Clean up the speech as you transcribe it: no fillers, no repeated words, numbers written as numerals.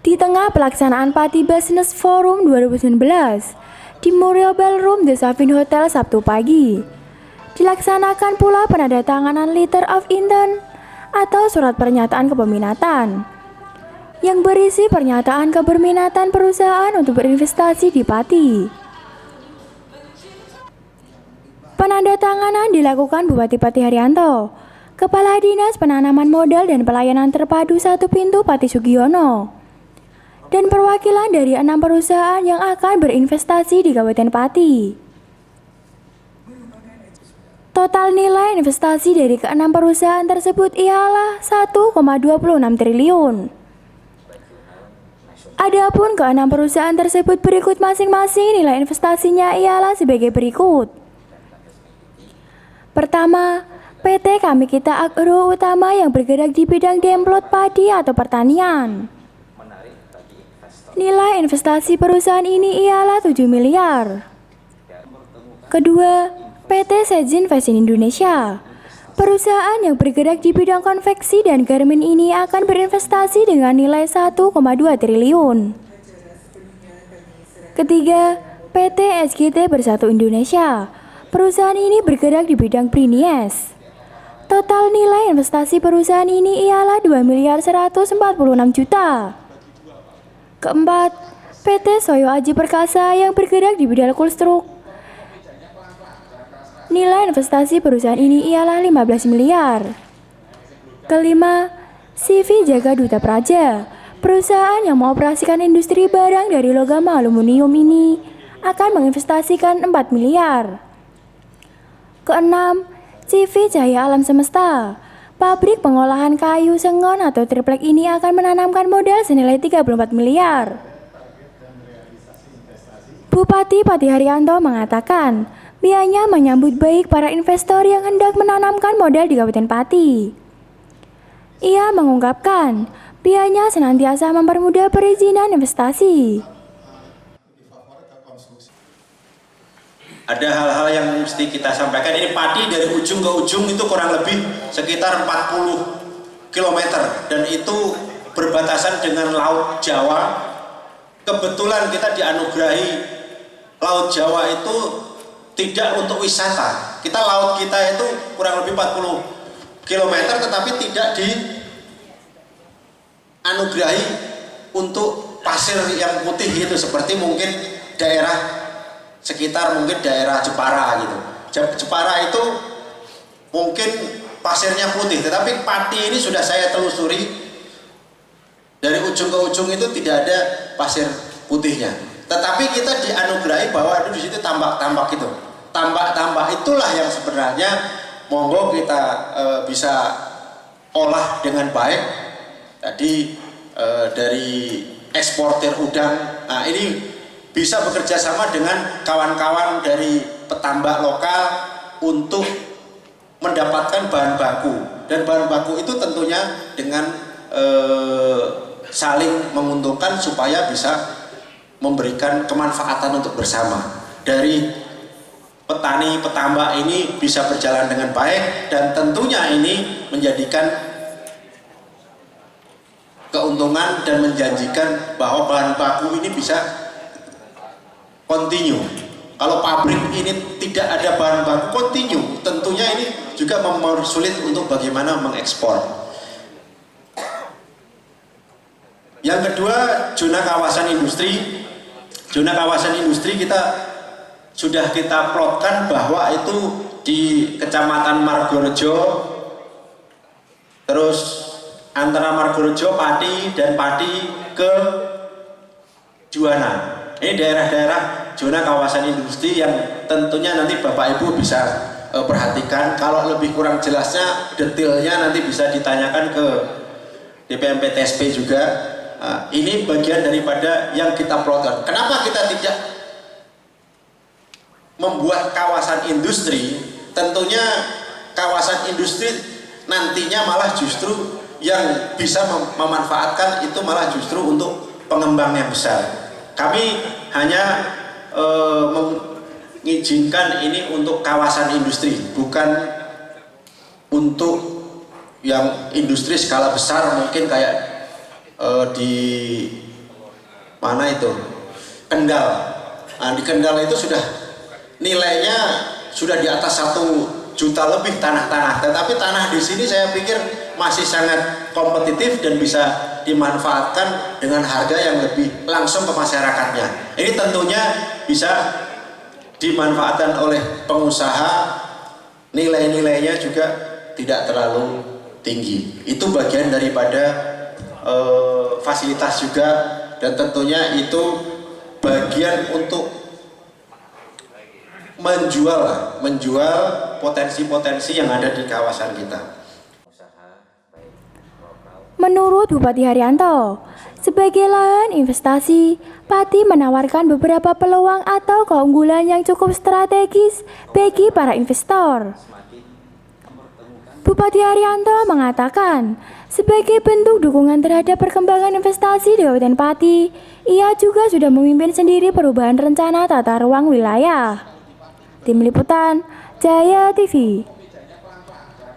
Di tengah pelaksanaan Pati Business Forum 2019 di Muriel Ballroom The Savin Hotel Sabtu pagi, dilaksanakan pula penandatanganan Letter of Intent atau surat pernyataan kepeminatan yang berisi pernyataan keberminatan perusahaan untuk berinvestasi di Pati. Penandatanganan dilakukan Bupati Pati Haryanto, Kepala Dinas Penanaman Modal dan Pelayanan Terpadu Satu Pintu Pati Sugiono, dan perwakilan dari 6 perusahaan yang akan berinvestasi di Kabupaten Pati. Total nilai investasi dari ke-6 perusahaan tersebut ialah 1,26 triliun. Adapun ke-6 perusahaan tersebut berikut masing-masing nilai investasinya ialah sebagai berikut. Pertama, PT Kami Kita Agro Utama yang bergerak di bidang demplot padi atau pertanian. Nilai investasi perusahaan ini ialah 7 miliar. Kedua, PT Sejin Fashion Indonesia. Perusahaan yang bergerak di bidang konveksi dan garmen ini akan berinvestasi dengan nilai 1,2 triliun. Ketiga, PT SGT Bersatu Indonesia. Perusahaan ini bergerak di bidang Prinies. Total nilai investasi perusahaan ini ialah 2 miliar 146 juta. Keempat, PT Soyo Aji Perkasa yang bergerak di bidang kulstruk. Nilai investasi perusahaan ini ialah 15 miliar. Kelima, CV Jaga Duta Praja. Perusahaan yang mengoperasikan industri barang dari logam aluminium ini akan menginvestasikan 4 miliar. Keenam, CV Cahaya Alam Semesta. Pabrik pengolahan kayu sengon atau triplek ini akan menanamkan modal senilai 34 miliar. Bupati Pati Haryanto mengatakan, pihaknya menyambut baik para investor yang hendak menanamkan modal di Kabupaten Pati. Ia mengungkapkan, pihaknya senantiasa mempermudah perizinan investasi. Ada hal-hal yang mesti kita sampaikan. Ini Pati dari ujung ke ujung itu kurang lebih sekitar 40 km dan itu berbatasan dengan Laut Jawa. Kebetulan kita dianugerahi Laut Jawa itu tidak untuk wisata. Laut kita itu kurang lebih 40 km tetapi tidak dianugerahi untuk pasir yang putih itu seperti mungkin daerah sekitar mungkin daerah Jepara gitu. Jepara itu mungkin pasirnya putih, tetapi Pati ini sudah saya telusuri dari ujung ke ujung itu tidak ada pasir putihnya. Tetapi kita dianugerahi bahwa di situ tambak-tambak itu. Tambak-tambak itulah yang sebenarnya monggo kita bisa olah dengan baik. Tadi dari eksportir udang. Nah, ini bisa bekerja sama dengan kawan-kawan dari petambak lokal untuk mendapatkan bahan baku, dan bahan baku itu tentunya dengan saling menguntungkan supaya bisa memberikan kemanfaatan untuk bersama. Dari petani petambak ini bisa berjalan dengan baik dan tentunya ini menjadikan keuntungan dan menjanjikan bahwa bahan baku ini bisa continue. Kalau pabrik ini tidak ada bahan baku continue, tentunya ini juga mempersulit untuk bagaimana mengekspor. Yang kedua, zona kawasan industri. Zona kawasan industri sudah kita plotkan bahwa itu di Kecamatan Margorejo, terus antara Margorejo, Pati dan Pati ke Juwana. Ini daerah-daerah zona kawasan industri yang tentunya nanti Bapak Ibu bisa perhatikan. Kalau lebih kurang jelasnya, detailnya nanti bisa ditanyakan ke DPMP TSP juga. Ini bagian daripada yang kita plotkan. Kenapa kita tidak membuat kawasan industri? Tentunya kawasan industri nantinya malah justru yang bisa memanfaatkan itu malah justru untuk pengembang yang besar. Kami hanya mengizinkan ini untuk kawasan industri, bukan untuk yang industri skala besar mungkin kayak di mana itu Kendal. Nah, di Kendal itu sudah nilainya sudah di atas 1 juta lebih tanah-tanah, tetapi tanah di sini saya pikir masih sangat kompetitif dan bisa dimanfaatkan dengan harga yang lebih langsung ke masyarakatnya. Ini tentunya bisa dimanfaatkan oleh pengusaha, nilai-nilainya juga tidak terlalu tinggi. Itu bagian daripada fasilitas juga, dan tentunya itu bagian untuk menjual potensi-potensi yang ada di kawasan kita. Menurut Bupati Haryanto, sebagai lahan investasi, Pati menawarkan beberapa peluang atau keunggulan yang cukup strategis bagi para investor. Bupati Haryanto mengatakan, sebagai bentuk dukungan terhadap perkembangan investasi di Kabupaten Pati, ia juga sudah memimpin sendiri perubahan rencana tata ruang wilayah. Tim Liputan, Jaya TV.